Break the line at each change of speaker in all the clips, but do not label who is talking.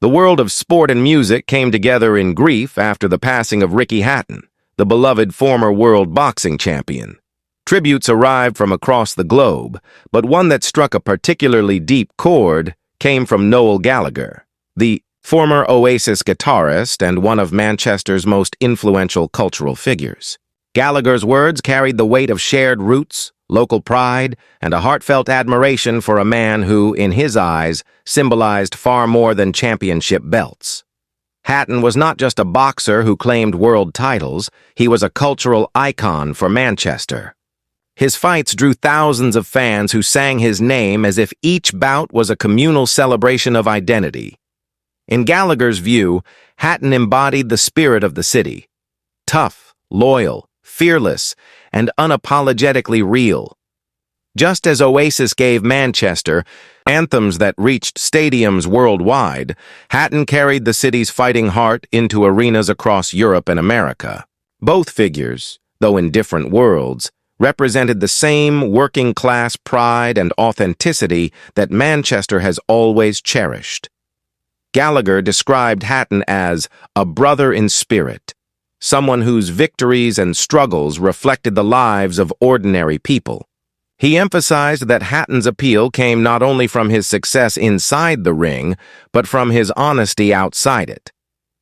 The world of sport and music came together in grief after the passing of Ricky Hatton, the beloved former world boxing champion. Tributes arrived from across the globe, but one that struck a particularly deep chord came from Noel Gallagher, the former Oasis guitarist and one of Manchester's most influential cultural figures. Gallagher's words carried the weight of shared roots, local pride, and a heartfelt admiration for a man who, in his eyes, symbolized far more than championship belts. Hatton was not just a boxer who claimed world titles, he was a cultural icon for Manchester. His fights drew thousands of fans who sang his name as if each bout was a communal celebration of identity. In Gallagher's view, Hatton embodied the spirit of the city. Tough, loyal, fearless, and unapologetically real. Just as Oasis gave Manchester anthems that reached stadiums worldwide, Hatton carried the city's fighting heart into arenas across Europe and America. Both figures, though in different worlds, represented the same working-class pride and authenticity that Manchester has always cherished. Gallagher described Hatton as a brother in spirit, someone whose victories and struggles reflected the lives of ordinary people. He emphasized that Hatton's appeal came not only from his success inside the ring, but from his honesty outside it.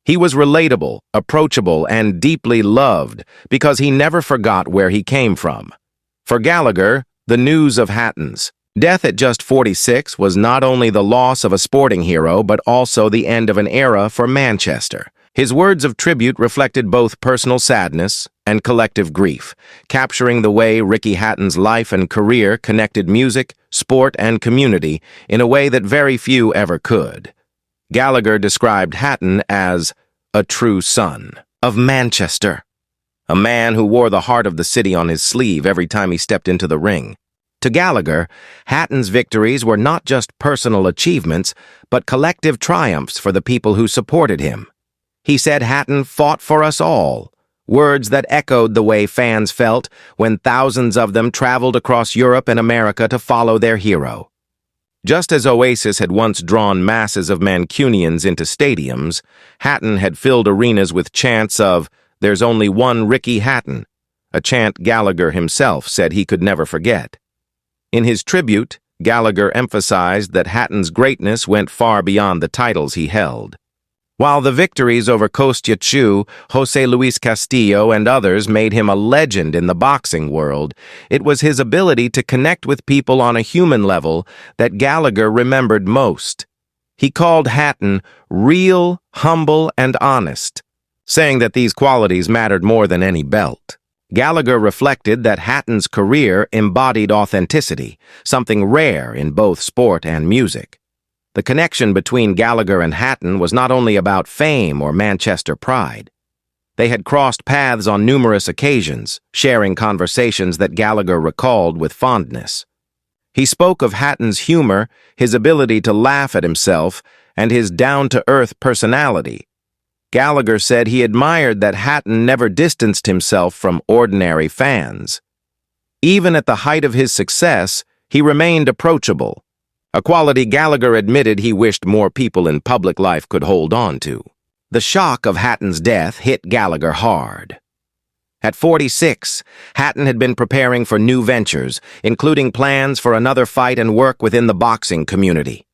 He was relatable, approachable, and deeply loved because he never forgot where he came from. For Gallagher, the news of Hatton's death at just 46 was not only the loss of a sporting hero, but also the end of an era for Manchester. His words of tribute reflected both personal sadness and collective grief, capturing the way Ricky Hatton's life and career connected music, sport, and community in a way that very few ever could. Gallagher described Hatton as a true son of Manchester, a man who wore the heart of the city on his sleeve every time he stepped into the ring. To Gallagher, Hatton's victories were not just personal achievements, but collective triumphs for the people who supported him. He said Hatton fought for us all, words that echoed the way fans felt when thousands of them traveled across Europe and America to follow their hero. Just as Oasis had once drawn masses of Mancunians into stadiums, Hatton had filled arenas with chants of, "There's only one Ricky Hatton," a chant Gallagher himself said he could never forget. In his tribute, Gallagher emphasized that Hatton's greatness went far beyond the titles he held. While the victories over Kostya, Jose Luis Castillo, and others made him a legend in the boxing world, it was his ability to connect with people on a human level that Gallagher remembered most. He called Hatton real, humble, and honest, saying that these qualities mattered more than any belt. Gallagher reflected that Hatton's career embodied authenticity, something rare in both sport and music. The connection between Gallagher and Hatton was not only about fame or Manchester pride. They had crossed paths on numerous occasions, sharing conversations that Gallagher recalled with fondness. He spoke of Hatton's humor, his ability to laugh at himself, and his down-to-earth personality. Gallagher said he admired that Hatton never distanced himself from ordinary fans. Even at the height of his success, he remained approachable, a quality Gallagher admitted he wished more people in public life could hold on to. The shock of Hatton's death hit Gallagher hard. At 46, Hatton had been preparing for new ventures, including plans for another fight and work within the boxing community.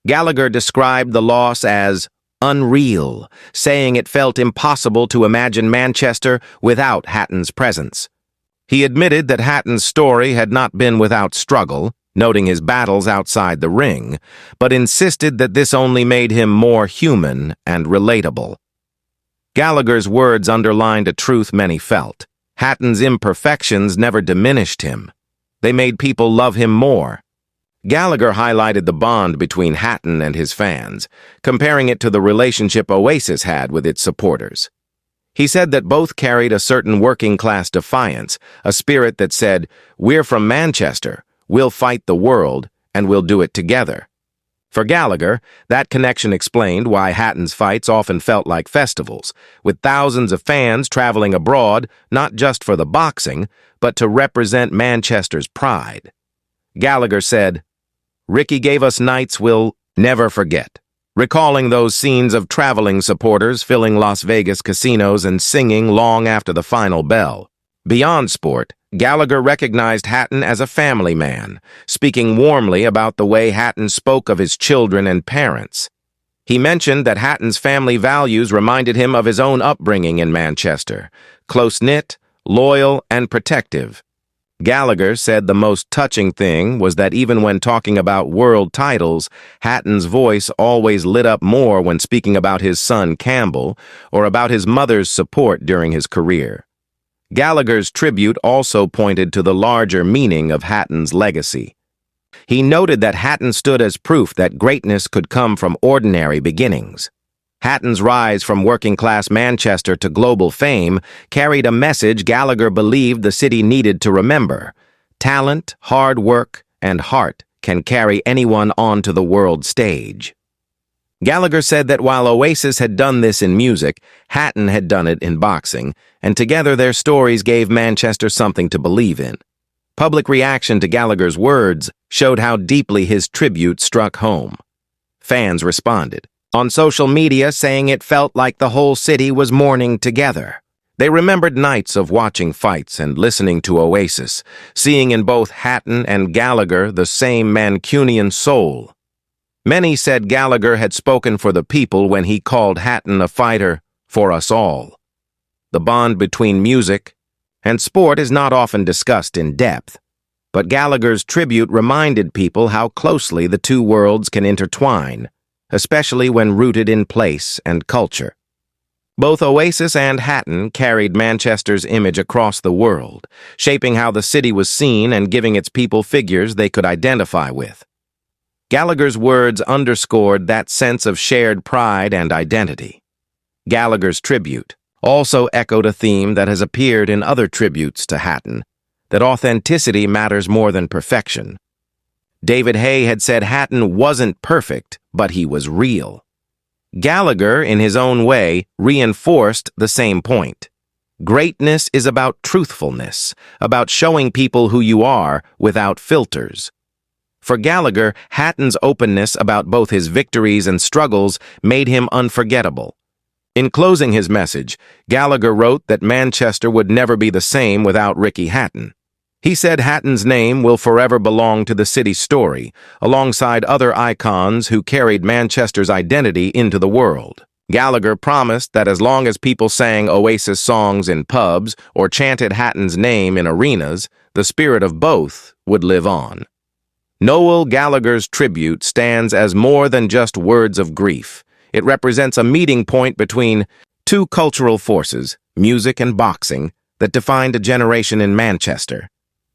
Gallagher described the loss as unreal, saying it felt impossible to imagine Manchester without Hatton's presence. He admitted that Hatton's story had not been without struggle, noting his battles outside the ring, but insisted that this only made him more human and relatable. Gallagher's words underlined a truth many felt. Hatton's imperfections never diminished him. They made people love him more. Gallagher highlighted the bond between Hatton and his fans, comparing it to the relationship Oasis had with its supporters. He said that both carried a certain working-class defiance, a spirit that said, "We're from Manchester, we'll fight the world, and we'll do it together." For Gallagher, that connection explained why Hatton's fights often felt like festivals, with thousands of fans traveling abroad not just for the boxing, but to represent Manchester's pride. Gallagher said, "Ricky gave us nights we'll never forget." recalling those scenes of traveling supporters filling Las Vegas casinos and singing long after the final bell. Beyond sport, Gallagher recognized Hatton as a family man, speaking warmly about the way Hatton spoke of his children and parents. He mentioned that Hatton's family values reminded him of his own upbringing in Manchester, close-knit, loyal, and protective. Gallagher said the most touching thing was that even when talking about world titles, Hatton's voice always lit up more when speaking about his son Campbell or about his mother's support during his career. Gallagher's tribute also pointed to the larger meaning of Hatton's legacy. He noted that Hatton stood as proof that greatness could come from ordinary beginnings. Hatton's rise from working-class Manchester to global fame carried a message Gallagher believed the city needed to remember. Talent, hard work, and heart can carry anyone onto the world stage. Gallagher said that while Oasis had done this in music, Hatton had done it in boxing, and together their stories gave Manchester something to believe in. Public reaction to Gallagher's words showed how deeply his tribute struck home. Fans responded on social media, saying it felt like the whole city was mourning together. They remembered nights of watching fights and listening to Oasis, seeing in both Hatton and Gallagher the same Mancunian soul. Many said Gallagher had spoken for the people when he called Hatton a fighter for us all. The bond between music and sport is not often discussed in depth, but Gallagher's tribute reminded people how closely the two worlds can intertwine, especially when rooted in place and culture. Both Oasis and Hatton carried Manchester's image across the world, shaping how the city was seen and giving its people figures they could identify with. Gallagher's words underscored that sense of shared pride and identity. Gallagher's tribute also echoed a theme that has appeared in other tributes to Hatton, that authenticity matters more than perfection. David Hay had said Hatton wasn't perfect, but he was real. Gallagher, in his own way, reinforced the same point. Greatness is about truthfulness, about showing people who you are without filters. For Gallagher, Hatton's openness about both his victories and struggles made him unforgettable. In closing his message, Gallagher wrote that Manchester would never be the same without Ricky Hatton. He said Hatton's name will forever belong to the city's story, alongside other icons who carried Manchester's identity into the world. Gallagher promised that as long as people sang Oasis songs in pubs or chanted Hatton's name in arenas, the spirit of both would live on. Noel Gallagher's tribute stands as more than just words of grief. It represents a meeting point between two cultural forces, music and boxing, that defined a generation in Manchester.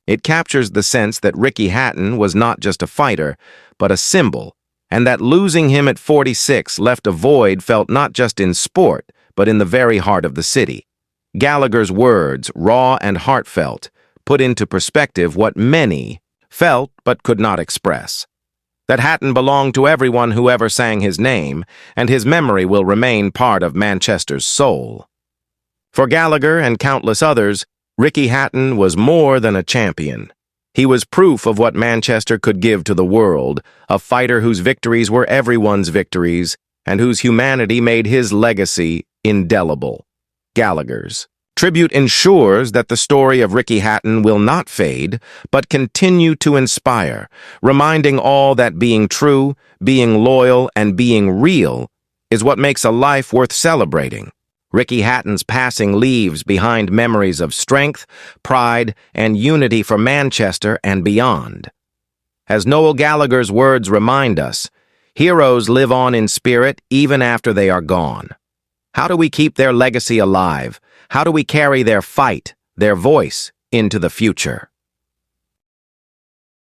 It captures the sense that Ricky Hatton was not just a fighter, but a symbol, and that losing him at 46 left a void felt not just in sport, but in the very heart of the city. Gallagher's words, raw and heartfelt, put into perspective what many felt but could not express. That Hatton belonged to everyone who ever sang his name, and his memory will remain part of Manchester's soul. For Gallagher and countless others, Ricky Hatton was more than a champion. He was proof of what Manchester could give to the world, a fighter whose victories were everyone's victories, and whose humanity made his legacy indelible. Gallagher's tribute ensures that the story of Ricky Hatton will not fade, but continue to inspire, reminding all that being true, being loyal, and being real is what makes a life worth celebrating. Ricky Hatton's passing leaves behind memories of strength, pride, and unity for Manchester and beyond. As Noel Gallagher's words remind us, heroes live on in spirit even after they are gone. How do we keep their legacy alive? How do we carry their fight, their voice, into the future?